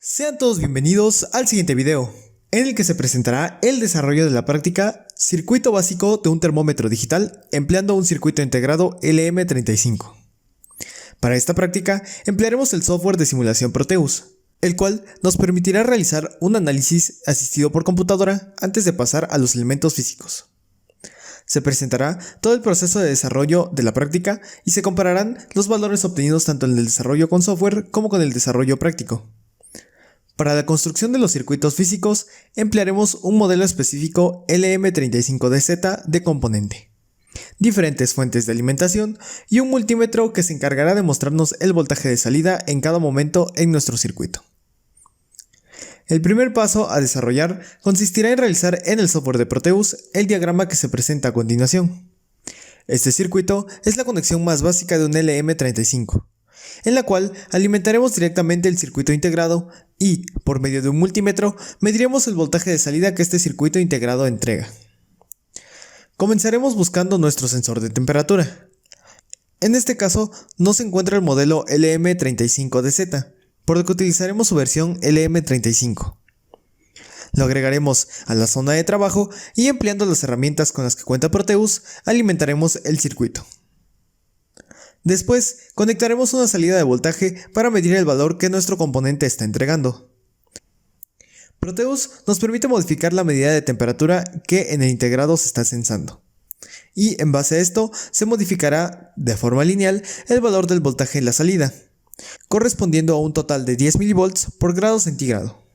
Sean todos bienvenidos al siguiente video, en el que se presentará el desarrollo de la práctica Circuito básico de un termómetro digital empleando un circuito integrado LM35. Para esta práctica emplearemos el software de simulación Proteus, el cual nos permitirá realizar un análisis asistido por computadora antes de pasar a los elementos físicos. Se presentará todo el proceso de desarrollo de la práctica y se compararán los valores obtenidos tanto en el desarrollo con software como con el desarrollo práctico. Para la construcción de los circuitos físicos, emplearemos un modelo específico LM35DZ de componente, diferentes fuentes de alimentación y un multímetro que se encargará de mostrarnos el voltaje de salida en cada momento en nuestro circuito. El primer paso a desarrollar consistirá en realizar en el software de Proteus el diagrama que se presenta a continuación. Este circuito es la conexión más básica de un LM35, en la cual alimentaremos directamente el circuito integrado y, por medio de un multímetro, mediremos el voltaje de salida que este circuito integrado entrega. Comenzaremos buscando nuestro sensor de temperatura. En este caso, no se encuentra el modelo LM35DZ, por lo que utilizaremos su versión LM35. Lo agregaremos a la zona de trabajo y empleando las herramientas con las que cuenta Proteus, alimentaremos el circuito. Después, conectaremos una salida de voltaje para medir el valor que nuestro componente está entregando. Proteus nos permite modificar la medida de temperatura que en el integrado se está sensando. Y en base a esto, se modificará de forma lineal el valor del voltaje en la salida, correspondiendo a un total de 10 mV por grado centígrado.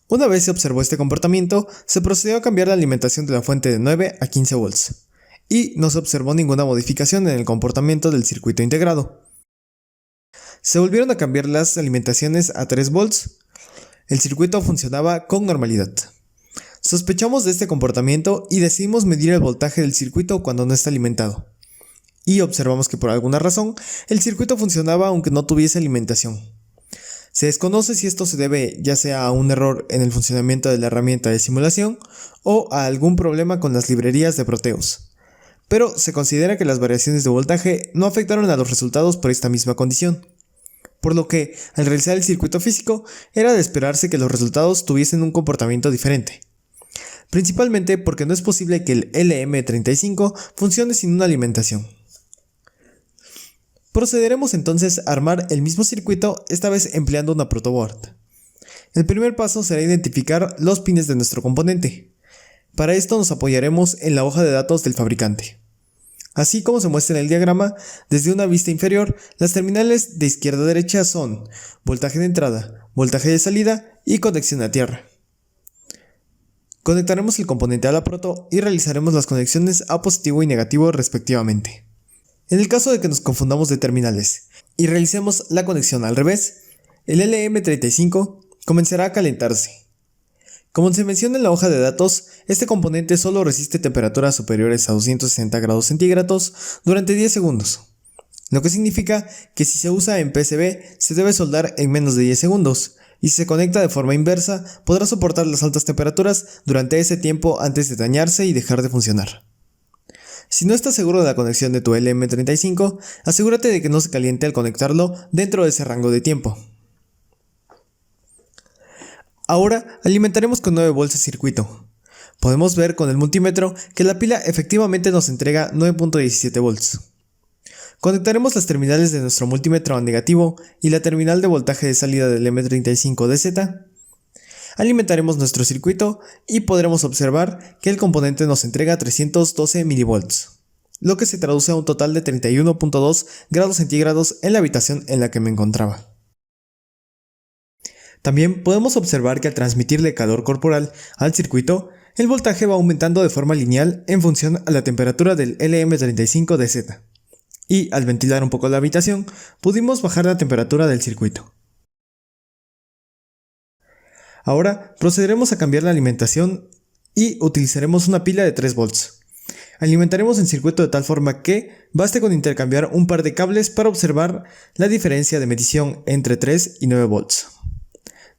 Una vez se observó este comportamiento, se procedió a cambiar la alimentación de la fuente de 9 a 15 volts. Y no se observó ninguna modificación en el comportamiento del circuito integrado. Se volvieron a cambiar las alimentaciones a 3 volts. El circuito funcionaba con normalidad. Sospechamos de este comportamiento y decidimos medir el voltaje del circuito cuando no está alimentado. Y observamos que por alguna razón el circuito funcionaba aunque no tuviese alimentación. Se desconoce si esto se debe ya sea a un error en el funcionamiento de la herramienta de simulación o a algún problema con las librerías de Proteus. Pero se considera que las variaciones de voltaje no afectaron a los resultados por esta misma condición. Por lo que, al realizar el circuito físico, era de esperarse que los resultados tuviesen un comportamiento diferente. Principalmente porque no es posible que el LM35 funcione sin una alimentación. Procederemos entonces a armar el mismo circuito, esta vez empleando una protoboard. El primer paso será identificar los pines de nuestro componente. Para esto nos apoyaremos en la hoja de datos del fabricante. Así como se muestra en el diagrama, desde una vista inferior, las terminales de izquierda a derecha son voltaje de entrada, voltaje de salida y conexión a tierra. Conectaremos el componente a la proto y realizaremos las conexiones a positivo y negativo respectivamente. En el caso de que nos confundamos de terminales y realicemos la conexión al revés, el LM35 comenzará a calentarse. Como se menciona en la hoja de datos, este componente solo resiste temperaturas superiores a 260 grados centígrados durante 10 segundos, lo que significa que si se usa en PCB se debe soldar en menos de 10 segundos, y si se conecta de forma inversa podrá soportar las altas temperaturas durante ese tiempo antes de dañarse y dejar de funcionar. Si no estás seguro de la conexión de tu LM35, asegúrate de que no se caliente al conectarlo dentro de ese rango de tiempo. Ahora alimentaremos con 9 volts el circuito. Podemos ver con el multímetro que la pila efectivamente nos entrega 9.17 volts. Conectaremos las terminales de nuestro multímetro a negativo y la terminal de voltaje de salida del M35DZ. Alimentaremos nuestro circuito y podremos observar que el componente nos entrega 312 mV, lo que se traduce a un total de 31.2 grados centígrados en la habitación en la que me encontraba. También podemos observar que al transmitirle calor corporal al circuito, el voltaje va aumentando de forma lineal en función a la temperatura del LM35DZ. Y al ventilar un poco la habitación, pudimos bajar la temperatura del circuito. Ahora procederemos a cambiar la alimentación y utilizaremos una pila de 3 volts. Alimentaremos el circuito de tal forma que baste con intercambiar un par de cables para observar la diferencia de medición entre 3 y 9 volts.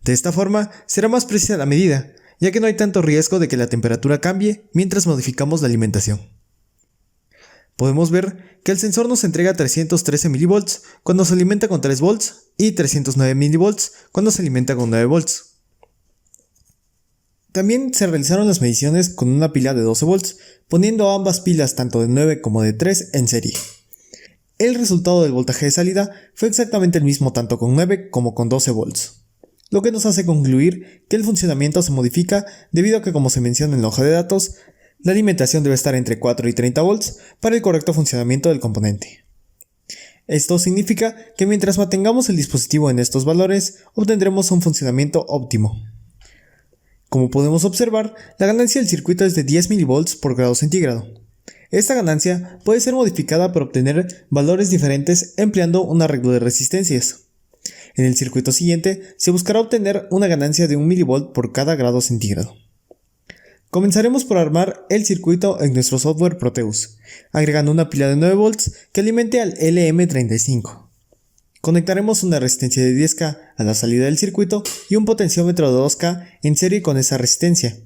De esta forma será más precisa la medida, ya que no hay tanto riesgo de que la temperatura cambie mientras modificamos la alimentación. Podemos ver que el sensor nos entrega 313 mV cuando se alimenta con 3 volts y 309 mV cuando se alimenta con 9 volts. También se realizaron las mediciones con una pila de 12 volts, poniendo ambas pilas tanto de 9 como de 3 en serie. El resultado del voltaje de salida fue exactamente el mismo tanto con 9 como con 12 volts, lo que nos hace concluir que el funcionamiento se modifica debido a que, como se menciona en la hoja de datos, la alimentación debe estar entre 4 y 30 volts para el correcto funcionamiento del componente. Esto significa que mientras mantengamos el dispositivo en estos valores, obtendremos un funcionamiento óptimo. Como podemos observar, la ganancia del circuito es de 10 mV por grado centígrado. Esta ganancia puede ser modificada para obtener valores diferentes empleando un arreglo de resistencias. En el circuito siguiente se buscará obtener una ganancia de 1 mV por cada grado centígrado. Comenzaremos por armar el circuito en nuestro software Proteus, agregando una pila de 9 volts que alimente al LM35. Conectaremos una resistencia de 10K a la salida del circuito y un potenciómetro de 2K en serie con esa resistencia.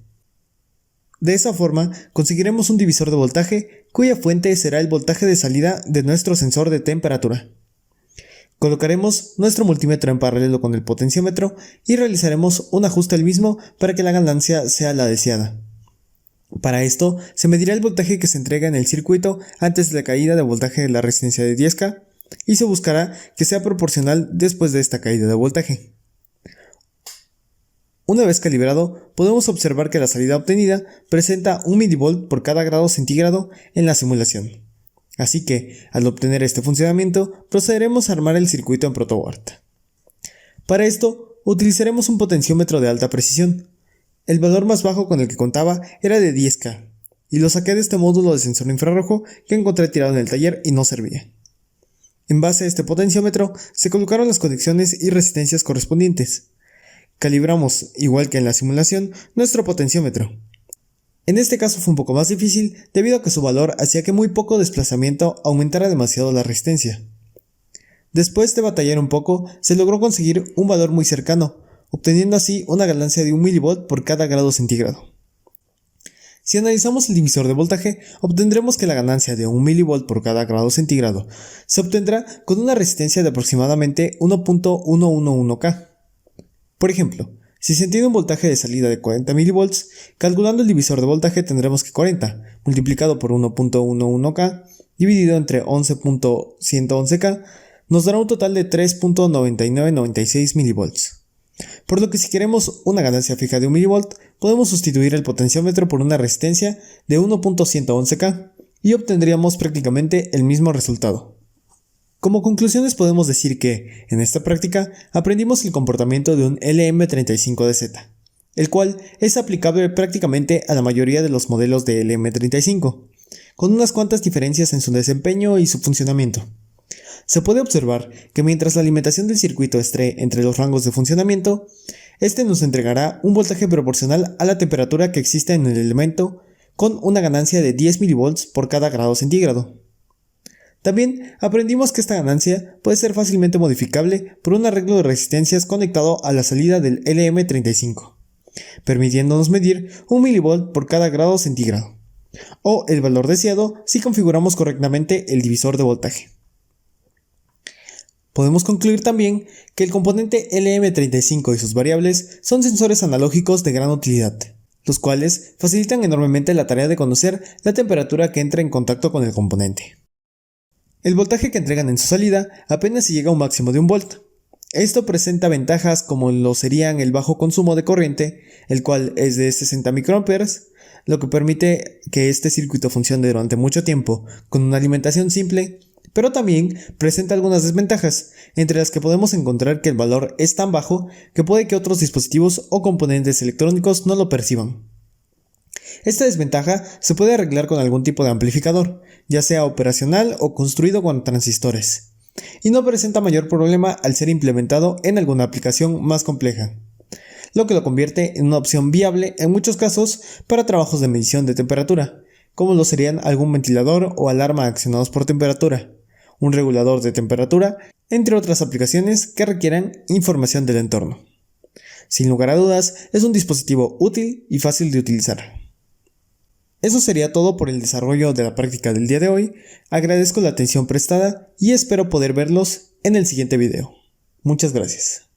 De esa forma, conseguiremos un divisor de voltaje cuya fuente será el voltaje de salida de nuestro sensor de temperatura. Colocaremos nuestro multímetro en paralelo con el potenciómetro y realizaremos un ajuste al mismo para que la ganancia sea la deseada. Para esto, se medirá el voltaje que se entrega en el circuito antes de la caída de voltaje de la resistencia de 10K y se buscará que sea proporcional después de esta caída de voltaje. Una vez calibrado, podemos observar que la salida obtenida presenta 1 mV por cada grado centígrado en la simulación. Así que, al obtener este funcionamiento, procederemos a armar el circuito en protoboard. Para esto, utilizaremos un potenciómetro de alta precisión. El valor más bajo con el que contaba era de 10K, y lo saqué de este módulo de sensor infrarrojo que encontré tirado en el taller y no servía. En base a este potenciómetro, se colocaron las conexiones y resistencias correspondientes. Calibramos, igual que en la simulación, nuestro potenciómetro. En este caso fue un poco más difícil debido a que su valor hacía que muy poco desplazamiento aumentara demasiado la resistencia. Después de batallar un poco, se logró conseguir un valor muy cercano, obteniendo así una ganancia de 1 mV por cada grado centígrado. Si analizamos el divisor de voltaje, obtendremos que la ganancia de 1 mV por cada grado centígrado se obtendrá con una resistencia de aproximadamente 1.111K. Por ejemplo, si se tiene un voltaje de salida de 40 mV, calculando el divisor de voltaje tendremos que 40 multiplicado por 1.11K dividido entre 11.111K nos dará un total de 3.9996 mV. Por lo que si queremos una ganancia fija de 1 mV, podemos sustituir el potenciómetro por una resistencia de 1.111K y obtendríamos prácticamente el mismo resultado. Como conclusiones podemos decir que, en esta práctica, aprendimos el comportamiento de un LM35DZ, el cual es aplicable prácticamente a la mayoría de los modelos de LM35, con unas cuantas diferencias en su desempeño y su funcionamiento. Se puede observar que mientras la alimentación del circuito esté entre los rangos de funcionamiento, este nos entregará un voltaje proporcional a la temperatura que existe en el elemento con una ganancia de 10 mV por cada grado centígrado. También aprendimos que esta ganancia puede ser fácilmente modificable por un arreglo de resistencias conectado a la salida del LM35, permitiéndonos medir 1 mV por cada grado centígrado, o el valor deseado si configuramos correctamente el divisor de voltaje. Podemos concluir también que el componente LM35 y sus variables son sensores analógicos de gran utilidad, los cuales facilitan enormemente la tarea de conocer la temperatura que entra en contacto con el componente. El voltaje que entregan en su salida apenas si llega a un máximo de 1 volt. Esto presenta ventajas como lo serían el bajo consumo de corriente, el cual es de 60 microamperes, lo que permite que este circuito funcione durante mucho tiempo con una alimentación simple, pero también presenta algunas desventajas, entre las que podemos encontrar que el valor es tan bajo que puede que otros dispositivos o componentes electrónicos no lo perciban. Esta desventaja se puede arreglar con algún tipo de amplificador, ya sea operacional o construido con transistores, y no presenta mayor problema al ser implementado en alguna aplicación más compleja, lo que lo convierte en una opción viable en muchos casos para trabajos de medición de temperatura, como lo serían algún ventilador o alarma accionados por temperatura, un regulador de temperatura, entre otras aplicaciones que requieran información del entorno. Sin lugar a dudas, es un dispositivo útil y fácil de utilizar. Eso sería todo por el desarrollo de la práctica del día de hoy. Agradezco la atención prestada y espero poder verlos en el siguiente video. Muchas gracias.